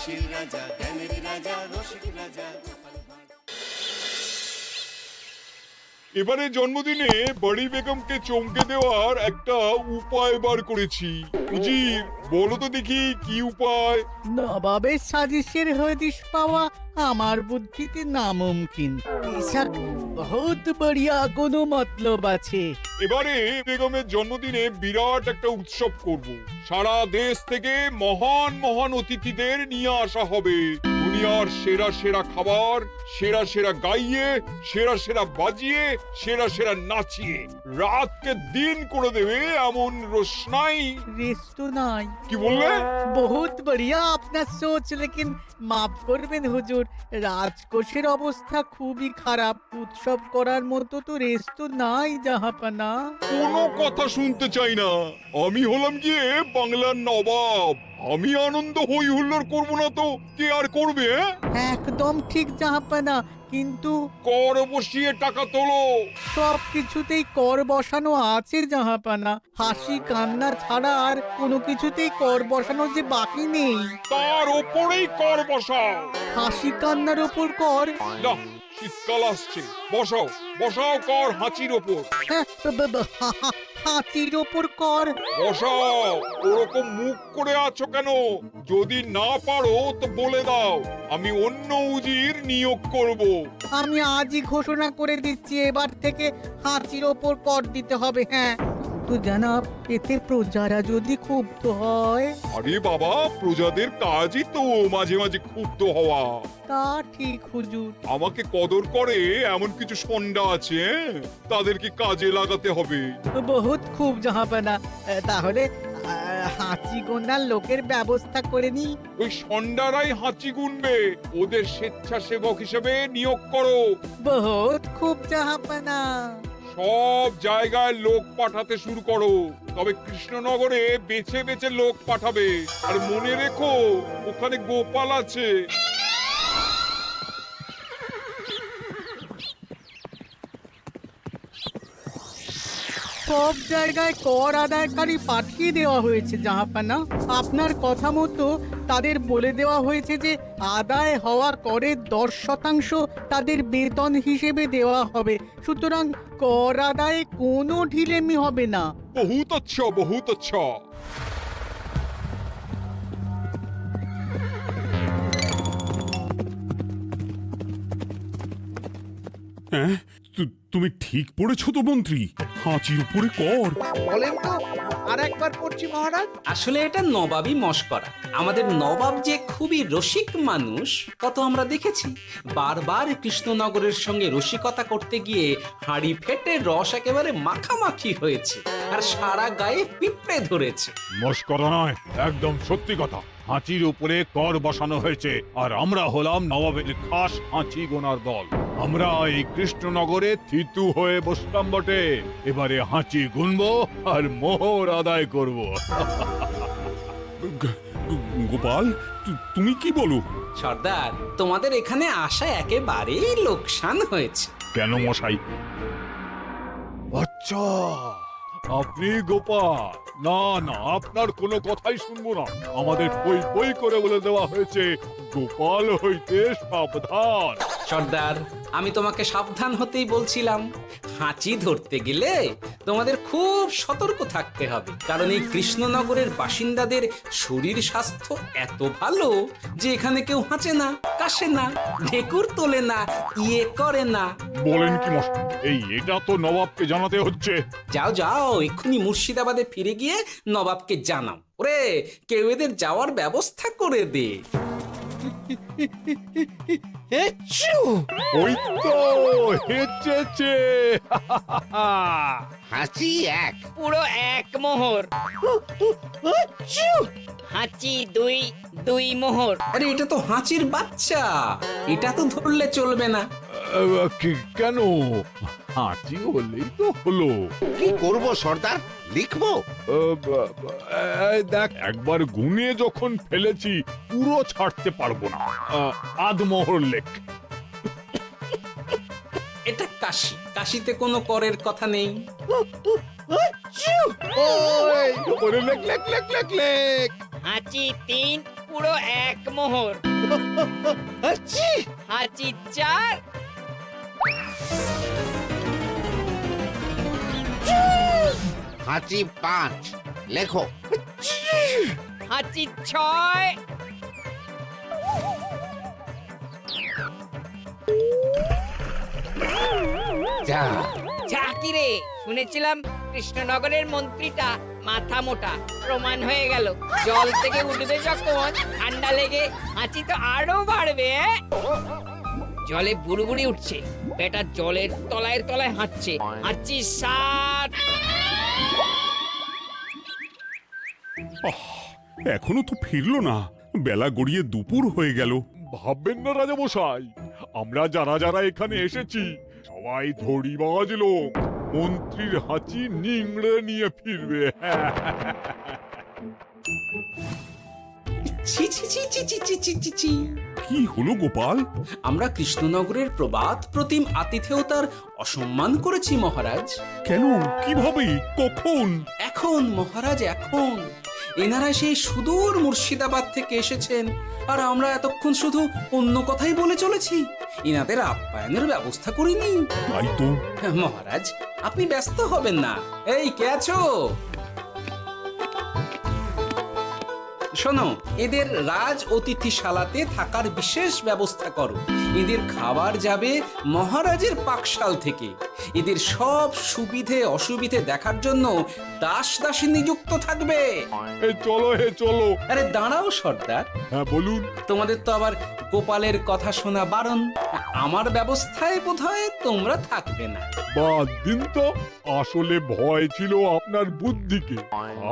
হাসির রাজা, জ্ঞানের রাজা, রসিক রাজা। এবারে জন্মদিনে বড়ি বেগমকে চমকে দেওয়ার একটা উপায় বার করেছি। উজির, বলো তো দেখি কি উপায়? নবাবের সাজিশের হদিশ পাওয়া আমার বুদ্ধিতে নামুমকিন। বেশক বহুত বড়িয়া কোনো মতলব আছে। এবারে বেগমের জন্মদিনে বিরাট একটা উৎসব করব। সারা দেশ থেকে মহান মহান অতিথিদের নিয়ে আসা হবে। দুনিয়ার সেরা সেরা খাবার, সেরা সেরা গাইয়ে, সেরা সেরা বাজিয়ে, সেরা সেরা নাচিয়ে রাতকে দিন করে দেবে এমন রোশনাই। রেস্ট নাই। কি বললে? বহুত বড়িয়া আপনার সোচ, লেকিন মাফ করবেন হুজুর, রাজকোষের অবস্থা খুবই খারাপ। উৎসব করার মতো তো রেস্ট নাই জাহাপানা। কোনো কথা শুনতে চাই না। আমি হলাম গিয়ে বাংলার নবাব। আমি আনন্দ হই হুল্লোড় করবো না তো কে আর করবে? একদম ঠিক জাহাপানা, কিন্তু কর বসিয়ে টাকা তোলো। সব কিছুতেই কর বসানো আছে জাহাপানা। হাসি কান্না ছাড়া আর কোনো কিছুতেই কর বসানো যে বাকি নেই। তার ওপরেই কর বসাও। হাসি কান্নার ওপর কর? না, শীতকাল আসছে, বসাও বসাও কর হাঁচির ওপর। হ্যাঁ, হাতির ওপর কর? বসাও। ওরকম মুখ করে আছো কেন? যদি না পারো তো বলে দাও, আমি অন্য উজির নিয়োগ করব। আমি আজই ঘোষণা করে দিচ্ছি, এবার থেকে হাতির ওপর কর দিতে হবে। হ্যাঁ, তো জানাব, এতে প্রজারা যদি ক্ষুব্ধ হয়? আরে বাবা, প্রজাদের কাজই তো মাঝে মাঝে ক্ষুব্ধ হওয়া। তা ঠিক হুজুর। আমাকে কদর করে এমন কিছু সন্ডা আছে, তাদেরকে কাজে লাগাতে হবে। বহুত খুব জাহাপানা। তাহলে হাঁচি গোনার লোকের ব্যবস্থা করে নি। ওই সন্ডারাই হাঁচি গুনবে। ওদের স্বেচ্ছাসেবক হিসেবে নিয়োগ করো। বহুত খুব জাহাপানা। সব জায়গায় লোক পাঠাতে শুরু করো। তবে কৃষ্ণনগরে বেছে বেছে লোক পাঠাবে। আর মনে রেখো, ওখানে গোপাল আছে। সব জায়গায় কর আদায়কারী পাঠিয়ে দেওয়া হয়েছে জাহাপানা। আপনার কথা মতো তাদের বলে দেওয়া হয়েছে যে আদায় হওয়া করের 10% তাদের বেতন হিসেবে দেওয়া হবে। সুতরাং কর আদায়ে কোনো ঢিলেমি হবে না। বহুত আচ্ছা, বহুত আচ্ছা। হ্যাঁ, তুমি ঠিক পড়েছো তো মন্ত্রী? হাঁচির উপরে কর? বলেন তো, আর একবার পড়ছি মহারাজ। আসলে এটা নবাবই মশকরা। আমাদের নবাব যে খুবই রসিক মানুষ তা তো আমরা দেখেছি। বারবার কৃষ্ণনগরের সঙ্গে রসিকতা করতে গিয়ে হাঁড়ি ফেটে রস একেবারে মাখামাখি হয়েছে, আর সারা গায়ে পিঁপড়ে ধরেছে। মস্করা নয়, একদম সত্যি কথা। হাঁচির উপরে কর বসানো হয়েছে, আর আমরা হলাম নবাবের খাস হাঁচি গোনার দল। আমরা এই কৃষ্ণনগরে থিতু হয়ে বসলাম বটে। এবারে হাঁচি গুনবো আর মোহর আদায় করব। গোপাল, তুমি কি বলো? সর্দার, তোমাদের এখানে আসা একেবারেই লোকসান হয়েছে। কেন মশাই? আচ্ছা, আপনি গোপাল? না না, আপনার কোনো কথাই শুনবো না। আমাদের বই বই করে বলে দেওয়া হয়েছে, গোপাল হইতে সাবধান। সর্দার, আমি তোমাকে সাবধান হতেই বলছিলাম। হাঁচি ধরতে গেলে তোমাদের খুব সতর্ক থাকতে হবে, কারণ এই কৃষ্ণনগরের বাসিন্দাদের শরীর স্বাস্থ্য এত ভালো যে এখানে কেউ হাঁচে না, কাশে না, ঢেকুর তোলে না, ইয়ে করে না। বলেন কি মশাই? এটা তো নবাবকে জানাতে হচ্ছে। যাও যাও, এক্ষুনি মুর্শিদাবাদে ফিরে গিয়ে নবাবকে জানাও। ওরে, কেউ এদের যাওয়ার ব্যবস্থা করে দে। ওই তো হেঁচেছে। হাঁচি এক। পুরো এক মোহর। হাঁচি দুই, দুই মোহর। আরে, এটা তো হাঁচির বাচ্চা, এটা তো ধরলে চলবে না। কেন? হাঁচি হলেই তো হলো। কি করব সর্দার? লিখবো? দেখ, একবার গুনে যখন ফেলেছি পুরো ছাড়তে পারবো না। আধমোহর লেখ। এটা কাশি, কাশিতে কোনো করের কথা নেই। ওরে লেখ লেখ লেখ লেখ লেখ। হাঁচি তিন, পুরো 1 মোহর। হাঁচি 4, হাঁচি 5, লেখো। হাঁচি 6, যা ঝাঁকি রে, শুনেছিলাম কৃষ্ণনগরের মন্ত্রীটা মাথা মোটা, প্রমাণ হয়ে গেল। জল থেকে উঠবে যখন ঠান্ডা লেগে হাঁচি তো আরো বাড়বে। জলে বুড়বুড়ি উঠছে, বেটা জলের তলায় তলায় হাঁচছে। হাঁচি 7, এখনো তো ফিরলো না, বেলা গড়িয়ে দুপুর হয়ে গেল। ভাববেন না রাজামশাই, আমরা যারা যারা এখানে এসেছি সবাই ধড়িবাজ লোক। মন্ত্রীর হাঁচি নিংড়ে নিয়ে ফিরবে। ছি ছি ছি ছি ছি ছি ছি ছি ছি। কি হলো গোপাল? আমরা কৃষ্ণনগরের প্রবাদ প্রতিম আতিথেয়তার অসম্মান করেছি মহারাজ। কেন? কিভাবে? কখন? এখন মহারাজ, এখন এনারা সেই সুদূর মুর্শিদাবাদ থেকে এসেছেন, আর আমরা এতক্ষণ শুধু অন্য কথাই বলে চলেছি, এনাদের আপ্যায়নের ব্যবস্থা করিনি। তাই তো। মহারাজ, আপনি ব্যস্ত হবেন না। এই কে আছো? শোনো, এদের রাজ অতিথিশালাতে থাকার বিশেষ ব্যবস্থা করো। এদের খাবার যাবে মহারাজের পাকশাল থেকে। এদের সব সুবিধে অসুবিধে দেখার জন্য দাস দাসী নিযুক্ত থাকবে। এই চলো হে চলো। আরে দাঁড়াও সর্দার, হ্যাঁ বলুন। তোমাদের তো আবার গোপালের কথা শোনা বারণ। আমার ব্যবস্থায় বোধহয় তোমরা থাকবে না। বাদ দিন তো, আসলে ভয় ছিল আপনার বুদ্ধিকে,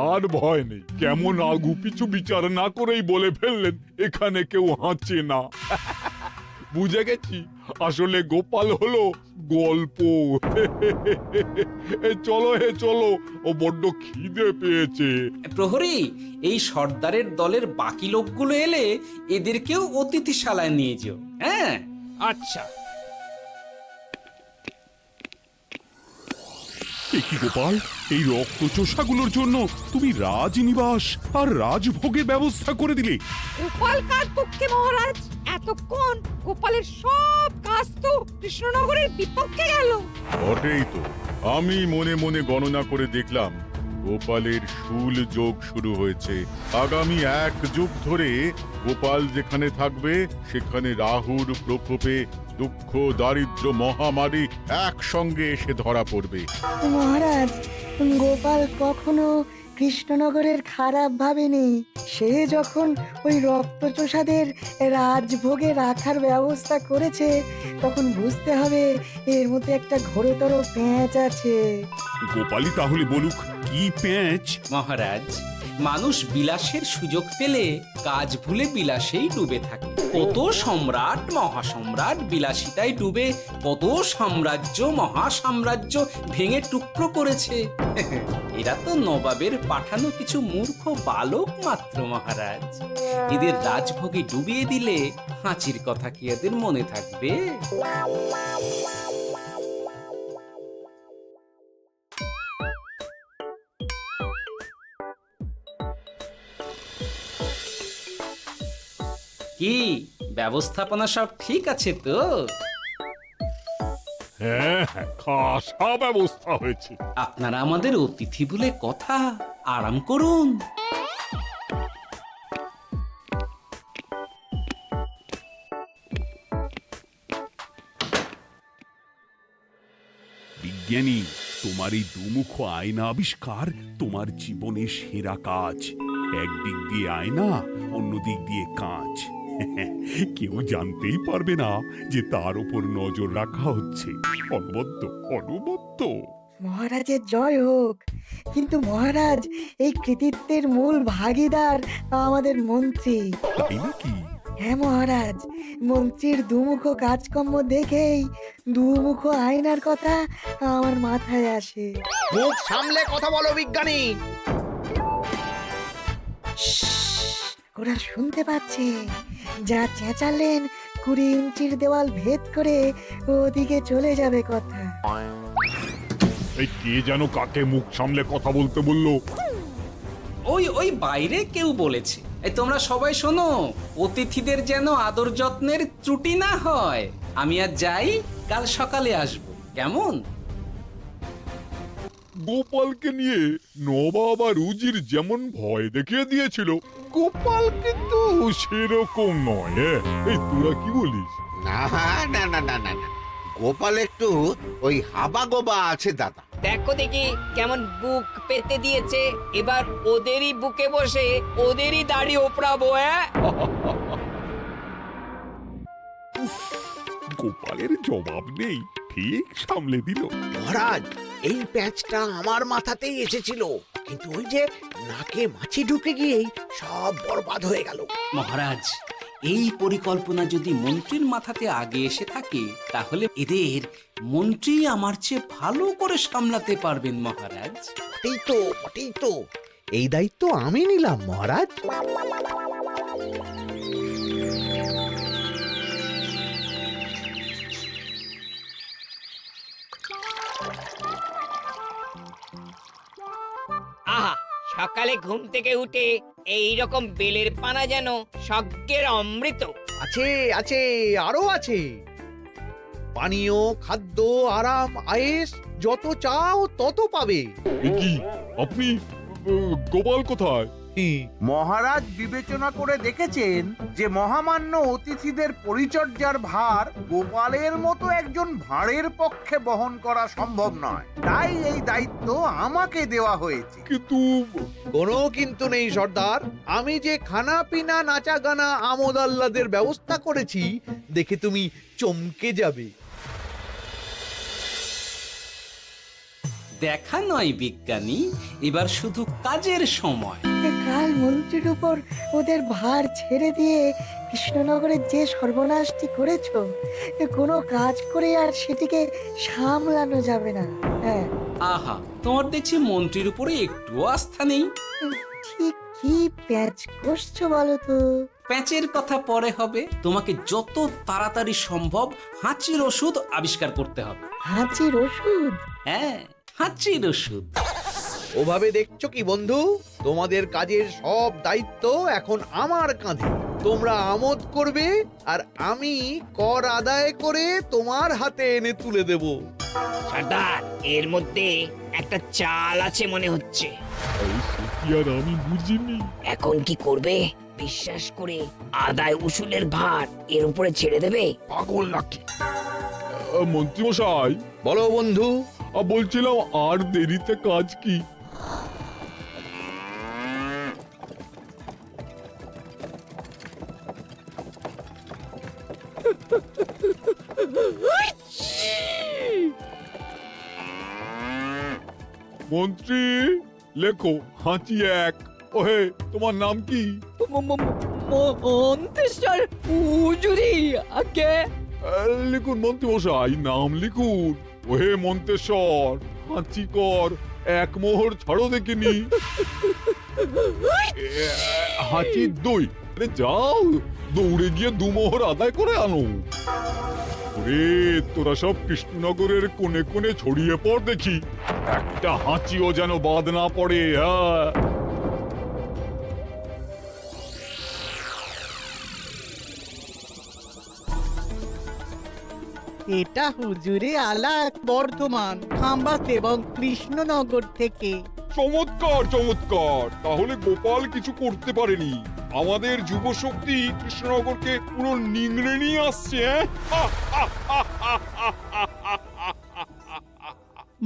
আর ভয় নেই। কেমন আগু পিছু বিচার না করেই বলে ফেললেন এখানে কেউ হাঁচে না। বুঝে গেছি, আসলে গোপাল হলো গল্প। চলো হে চলো, ও বড্ড খিদে পেয়েছে। প্রহরী, এই সর্দারের দলের বাকি লোকগুলো এলে এদেরকেও অতিথিশালায় নিয়ে যেও। হ্যাঁ, আচ্ছা। এ কি গোপাল, এই রক্তচোষাগুলোর জন্য তুমি রাজনিবাস আর রাজভোগের ব্যবস্থা করে দিলে? গোপাল কার পক্ষে মহারাজ? এতক্ষণ গোপালের সব কাজ তো কৃষ্ণনগরের বিপক্ষে গেল। বটেই তো, আমি মনে মনে গণনা করে দেখলাম গোপালের শুল যোগ শুরু হয়েছে। আগামী 1 যুগ ধরে গোপাল যেখানে থাকবে সেখানে রাহুর প্রকোপে দুঃখ দারিদ্র মহামারী একসঙ্গে এসে ধরা পড়বে। মহারাজ, গোপাল কখনো কৃষ্ণনগরের খারাপ ভাবেনি। সে যখন ওই রক্তচোষাদের রাজভোগে রাখার ব্যবস্থা করেছে, তখন বুঝতে হবে এর মধ্যে একটা ঘোরতর পেঁচ আছে। গোপালই তাহলে বলুক কি পেঁচ। মহারাজ, মানুষ বিলাসের সুযোগ পেলে কাজ ভুলে বিলাসেই ডুবে থাকে। কত সম্রাট মহাসম্রাট বিলাসিতায় ডুবে কত সাম্রাজ্য মহাসাম্রাজ্য ভেঙে টুকরো করেছে। এরা তো নবাবের পাঠানো কিছু মূর্খ বালক মাত্র মহারাজ। এদের রাজভোগে ডুবিয়ে দিলে হাঁচির কথা কি এদের মনে থাকবে? কি ব্যবস্থাপনা সব ঠিক আছে তো? হ্যাঁ হ্যাঁ, খাসা ব্যবস্থা হয়েছে। আপনারা আমাদের অতিথি বলে কথা, আরাম করুন। বিজ্ঞানী, তোমার এই দুমুখ আয়না আবিষ্কার তোমার জীবনের সেরা কাজ। একদিক দিয়ে আয়না, অন্য দিক দিয়ে কাঁচ। কেউ জানতেই পারবে না যে তার উপর নজর রাখা হচ্ছে। অনবদ্য অনবদ্য। মহারাজের জয় হোক। কিন্তু মহারাজ, এই কৃতিত্বের মূল ভাগীদার আমাদের মন্ত্রী। তাই নাকি? হ্যাঁ মহারাজ, মন্ত্রীর দুমুখ কাজকর্ম দেখেই দুমুখ আয়নার কথা আমার মাথায় আসে। মুখ সামলে কথা বলো বিজ্ঞানী। ওরা শুনতে পাচ্ছে। যা চেঁচালেন 20 ইঞ্চির দেওয়াল ভেদ করে ওদিকে চলে যাবে কথা। এই কে যেন কাকে মুখ সামলে কথা বলতে বললো? ওই ওই বাইরে কেউ বলেছে। এই তোমরা সবাই শোনো, অতিথিদের যেন আদর যত্নের ত্রুটি না হয়। আমি আর যাই, কাল সকালে আসবো, কেমন? গোপালকে নিয়ে নবাব আর উজির যেমন ভয় দেখিয়ে দিয়েছিল, গোপাল কিন্তু সেরকম নয়। এই তোরা কি বলিস? না না না না না না, গোপাল একটু ওই হাবা গোবা আছে দাদা। দেখো দেখি কেমন বুক পেতে দিয়েছে। এবার ওদেরই বুকে বসে ওদেরই দাড়ি ওপরাবো। গোপালের জবাব নেই, ঠিক সামলে দিল। মহারাজ, এই প্যাঁচটা আমার মাথাতেই এসেছিল, কিন্তু ওই যে নাকে মাছি ঢুকে গিয়েই সব বরবাদ হয়ে গেল। মহারাজ, এই পরিকল্পনা যদি মন্ত্রীর মাথাতে আগে এসে থাকে, তাহলে এদের মন্ত্রী আমার চেয়ে ভালো করে সামলাতে পারবেন মহারাজ। বটেই তো, এই দায়িত্ব আমি নিলাম মহারাজ। আহা, সকালে ঘুম থেকে উঠে এই রকম বেলের পানা যেন স্বর্গের অমৃত। আছে আছে, আরো আছে। পানীয়, খাদ্য, আরাম, আয়েশ, যত চাও তত পাবে। এ কি, আপনি গোপাল কোথায়? মহারাজ বিবেচনা করে দেখেছেন যে মহামান্য অতিথিদের পরিচর্যার ভার গোপালের মতো একজন ভাঁড়ের পক্ষে বহন করা সম্ভব নয়, তাই এই দায়িত্ব আমাকে দেওয়া হয়েছে। কিন্তু কোনো কিন্তু নেই সর্দার, আমি যে খানা পিনা নাচা গানা আমোদ আহ্লাদের ব্যবস্থা করেছি দেখে তুমি চমকে যাবে। দেখা নয় বিজ্ঞানী, এবার শুধু কাজের সময়। কাল মন্ত্রীর উপর ওদের ভার ছেড়ে দিয়ে কৃষ্ণনগরের যে সর্বনাশটি করেছো, কোনো কাজ করে আর সেটিকে সামলানো যাবে না। হ্যাঁ, আহা, তোমার দেখছি মন্ত্রীর উপরে একটুও আস্থা নেই। ঠিক কি প্যাচ করছো বলো তো? প্যাচের কথা পরে হবে, তোমাকে যত তাড়াতাড়ি সম্ভব হাঁচির ওষুধ আবিষ্কার করতে হবে। হাঁচির ওষুধ? হ্যাঁ, হাঁচির ওষুধ। ওভাবে দেখছো কি বন্ধু, তোমাদের কাজের সব দায়িত্ব এখন আমার কাঁধে। তোমরা আমোদ করবে আর আমি কর আদায় করে তোমার হাতে এনে তুলে দেব। সর্দার, এর মধ্যে একটা চাল আছে মনে হচ্ছে। কি আর আমি বুঝিনি। এখন কি করবে? বিশ্বাস করে আদায় উসুলের ভার এর উপরে ছেড়ে দেবে? পাগল নাকি? মন্ত্রী মশাই, বলো বন্ধু। বলছিলাম আর দেরিতে কাজ কি? মন্ত্রী, লেখো হাঁচি এক। ওহে, তোমার নাম কি? মন্ত্রেশ্বর হুজুরি আগে। লিখুন মন্ত্রী মশাই, নাম লিখুন। ওহে মন্তেশ্বর, হাঁচি কর, এক মোহর ছাড়ো দেখিনি। হাঁচি দুই। আরে যাও, দৌড়ে গিয়ে দু মোহর আদায় করে আনো। ওরে, তোরা সব কৃষ্ণনগরের কোণে কোণে ছড়িয়ে পড় দেখি, একটা হাঁচিও যেন বাদ না পড়ে। হ্যাঁ, এটা হুজুরে আলাক বর্ধমান, খাম্বাস এবং কৃষ্ণনগর থেকে। চমৎকার চমৎকার। তাহলে গোপাল কিছু করতে পারেনি, আমাদের যুব শক্তি কৃষ্ণনগরকে পুরো নিংড়ে নিয়ে আসছে।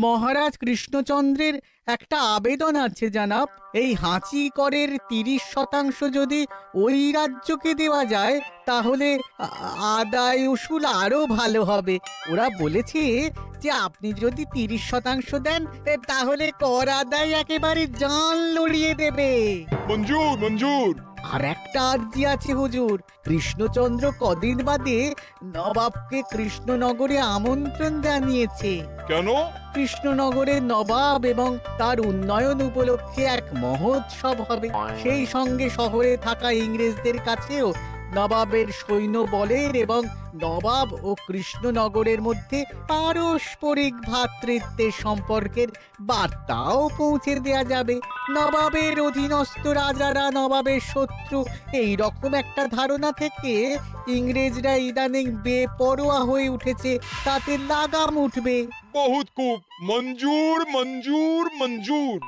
মহারাজ কৃষ্ণচন্দ্রের একটা আবেদন আছে জানাব। এই হাঁচি করের 30% যদি ওই রাজ্যকে দেওয়া যায়, তাহলে আদায় উসুল আরো ভালো হবে। ওরা বলেছে যে আপনি যদি 30% দেন, তাহলে কর আদায় একেবারে জান লড়িয়ে দেবে। মঞ্জুর মঞ্জুর। আর একটা আর্জি আছে হুজুর, কৃষ্ণচন্দ্র কদিন বাদে নবাবকে কৃষ্ণনগরে আমন্ত্রণ জানিয়েছে। কেন? কৃষ্ণনগরের নবাব এবং তার উন্নয়ন উপলক্ষে এক মহোৎসব হবে। সেই সঙ্গে শহরে থাকা ইংরেজদের কাছেও নবাবের সৈন্য বলের এবং নবাব ও কৃষ্ণনগরের মধ্যে পারস্পরিক ভ্রাতৃত্বের সম্পর্কের বার্তাও পৌঁছে দেয়া যাবে। নবাবের অধীনস্থ রাজারা নবাবের শত্রু, এই রকম একটা ধারণা থেকে ইংরেজরা ইদানিং বেপরোয়া হয়ে উঠেছে, তাতে লাগাম উঠবে। বহুত খুব, মঞ্জুর মঞ্জুর মঞ্জুর।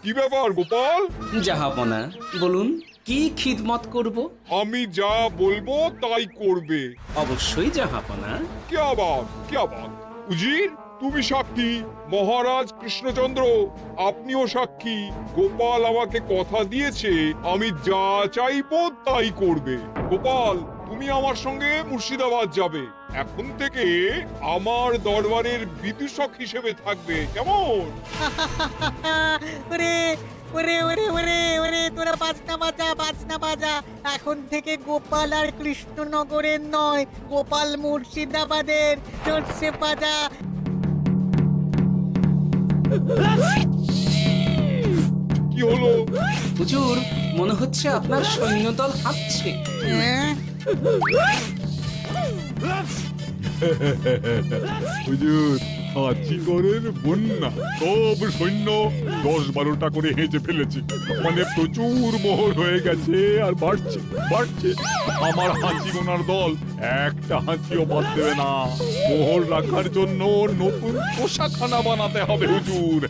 কি ব্যাপার গোপাল? জাহাপনা বলুন, কি খিদমত করব? আমি যা বলবো তাই করবে। অবশ্যই জাহাপনা। क्या बात উজির, তুমি সাক্ষী, মহারাজ কৃষ্ণচন্দ্র আপনিও সাক্ষী। গোপাল আমাকে কথা দিয়েছে আমি যা চাইবো তাই করবে। গোপাল, তুমি আমার সঙ্গে মুর্শিদাবাদ যাবে। এখন থেকে আমার দরবারের বিদূষক হিসেবে থাকবে, কেমন? ওরে ওরে ওরে ওরে ওরে, তোরা বাজনা বাজা। এখন থেকে গোপাল আর কৃষ্ণনগরের নয়, গোপাল মুর্শিদাবাদের। চড়ছে বাজা। কি হলো? হুজুর, মনে হচ্ছে আপনার সৈন্যদল হাঁটছে। হ্যাঁ? হুজুর, হাঁচিগড়ের বন্যা, সব সৈন্য 10-12টা করে হেঁচে ফেলেছে। মানে প্রচুর মোহর হয়ে গেছে আর বাড়ছে বাড়ছে। আমার হাঁচি গোনার দল একটা হাঁচিও বাদ দেবে না। মোহর রাখার জন্য নতুন পোশাকখানা বানাতে হবে হুজুর।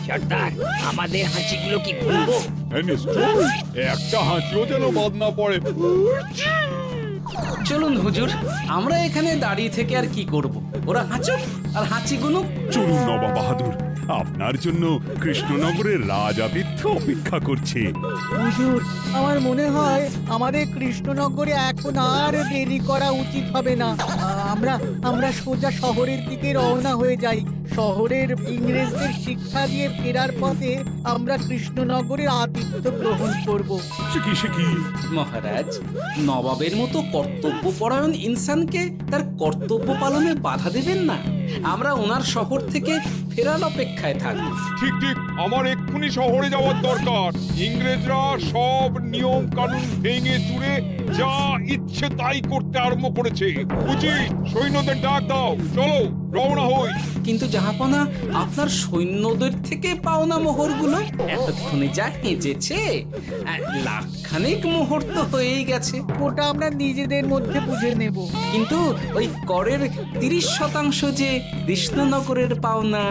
সর্দার, আমাদের হাঁচিগুলো কি খুলবো? হ্যাঁ, নিশ্চয়ই। একটা হাঁচিও যেন বাদ না পড়ে। চলুন হুজুর, আমরা এখানে দাঁড়িয়ে থেকে আর কি করব? ওরা হাঁচুক আর হাঁচি গুনুক। চলুন নবাব বাহাদুর, আপনার জন্য কৃষ্ণনগরের রাজাতীর্থ অপেক্ষা করছে। হুজুর, আমার মনে হয় আমাদের কৃষ্ণনগরে এখন আর দেরি করা উচিত হবে না। আমরা সোজা শহরের দিকে রওনা হয়ে যাই। শহরের ইংরেজদের শিক্ষা দিয়ে ফেরার পথে আমরা কৃষ্ণনগরের আতিথ্য গ্রহণ করব। সে কি মহারাজ, নবাবের মতো কর্তব্যপরায়ণ ইনসানকে তার কর্তব্য পালনে বাধা দেবেন না। আমরা ওনার শহর থেকে ফেরার অপেক্ষায় থাকব। ঠিক আমার এক্ষুনি শহরে যাওয়ার দরকার। ইংরেজরা সব নিয়ম কানুন ভেঙে চুরে যা ইচ্ছে তাই করতে আরম্ভ করেছে। উচিত সৈন্যদের ডাক দাও, চলো রওনা হই। কিন্তু জাহাপনা, আপনার সৈন্যদের থেকে পাওনা মোহরগুলো এতক্ষণে যা হেঁচেছে, লাখখানেক মোহর তো হয়েই গেছে। ওটা আমরা নিজেদের মধ্যে বুঝে নেব। কিন্তু ওই করের 30% যে কৃষ্ণনগরের পাওনা।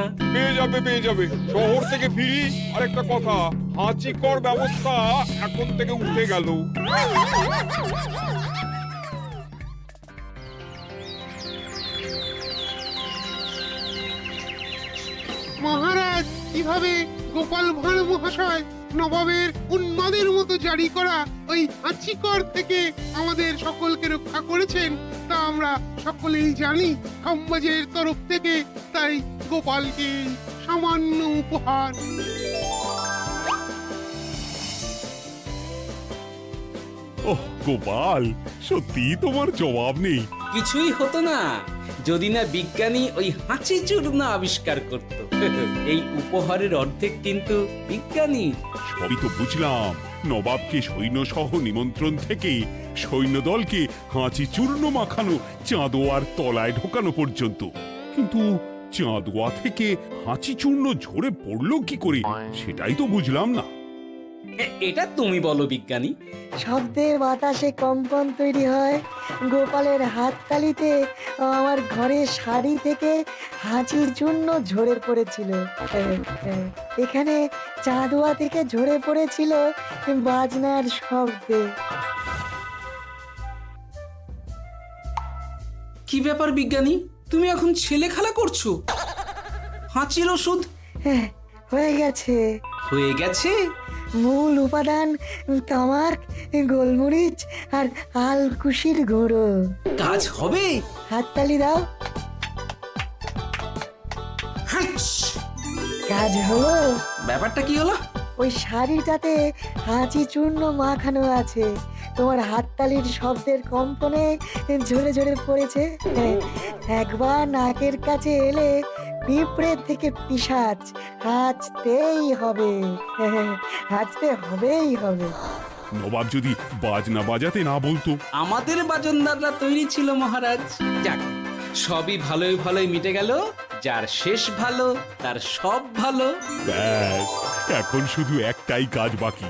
পেয়ে যাবে। শহর থেকে ফিরি। আরেকটা কথা, হাঁচি কর ব্যবস্থা এখন থেকে উঠে গেল। মহারাজ, কিভাবে গোপাল ভাঁড় মহাশয় নবাবের উন্মাদের মতো জারি করা ওই হাঁচিকর থেকে আমাদের সকলকে রক্ষা করেছেন তা আমরা সকলেই জানি। খাম্বাজের তরফ থেকে তাই গোপালকে সামান্য উপহার। ওহ গোপাল, সত্যি তোমার জবাব নেই। কিছুই হতো না যদি না বিজ্ঞানী ওই হাঁচি চূর্ণ আবিষ্কার করত। এই উপহারের অর্ধেক কিন্তু বিজ্ঞানী। সবই তো বুঝলাম, নবাবকে সৈন্য সহ নিমন্ত্রণ থেকে সৈন্যদলকে হাঁচি চূর্ণ মাখানো চাঁদোয়ার তলায় ঢোকানো পর্যন্ত। কিন্তু চাঁদোয়া থেকে হাঁচি চূর্ণ ঝরে পড়লো কি করে, সেটাই তো বুঝলাম না। এটা তুমি বলো বিজ্ঞানী। শব্দের বাতাসে কম্পন তৈরি হয়। গোপালের হাততালিতে আমার ঘরের শাড়ি থেকে হাঁচির চূর্ণ ঝরে পড়েছিল। এখানে চাঁদোয়া থেকে ঝরে পড়েছিল বাজনার শব্দে। কি ব্যাপার বিজ্ঞানী, তুমি এখন ছেলে খেলা করছো? হাঁচির ওষুধ হয়ে গেছে। হয়ে গেছে? মূল উপাদান তামাক, গোলমরিচ আর আলকুশির গুঁড়ো। কাজ হবে? হাততালি দাও। হাঁচ! কাজ হলো। ব্যাপারটা কি হলো? ওই শাড়িটাতে হাঁচি চূর্ণ মাখানো আছে, তোমার হাততালির শব্দের কম্পনে ঝরে ঝরে পড়েছে। একবার নাকের কাছে এলে পিঁপড়ে থেকে পিশাচ, হাঁচতেই হবে, হাঁচতে হবেই হবে। নবাব যদি বাজনা বাজাতে না বলতো। আমাদের বাজনদাররা তৈরি ছিল মহারাজ। যাক, সবই ভালোই ভালোই মিটে গেল। যার শেষ ভালো তার সব ভালো। ব্যাস, এখন শুধু একটাই কাজ বাকি।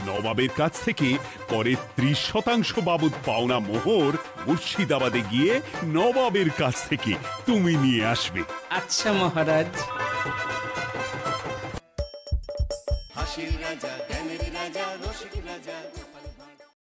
নবাবের কাছ থেকে পরে 30% বাবদ পাওনা মোহর মুর্শিদাবাদে গিয়ে নবাবের কাছ থেকে তুমি নিয়ে আসবে। আচ্ছা মহারাজ।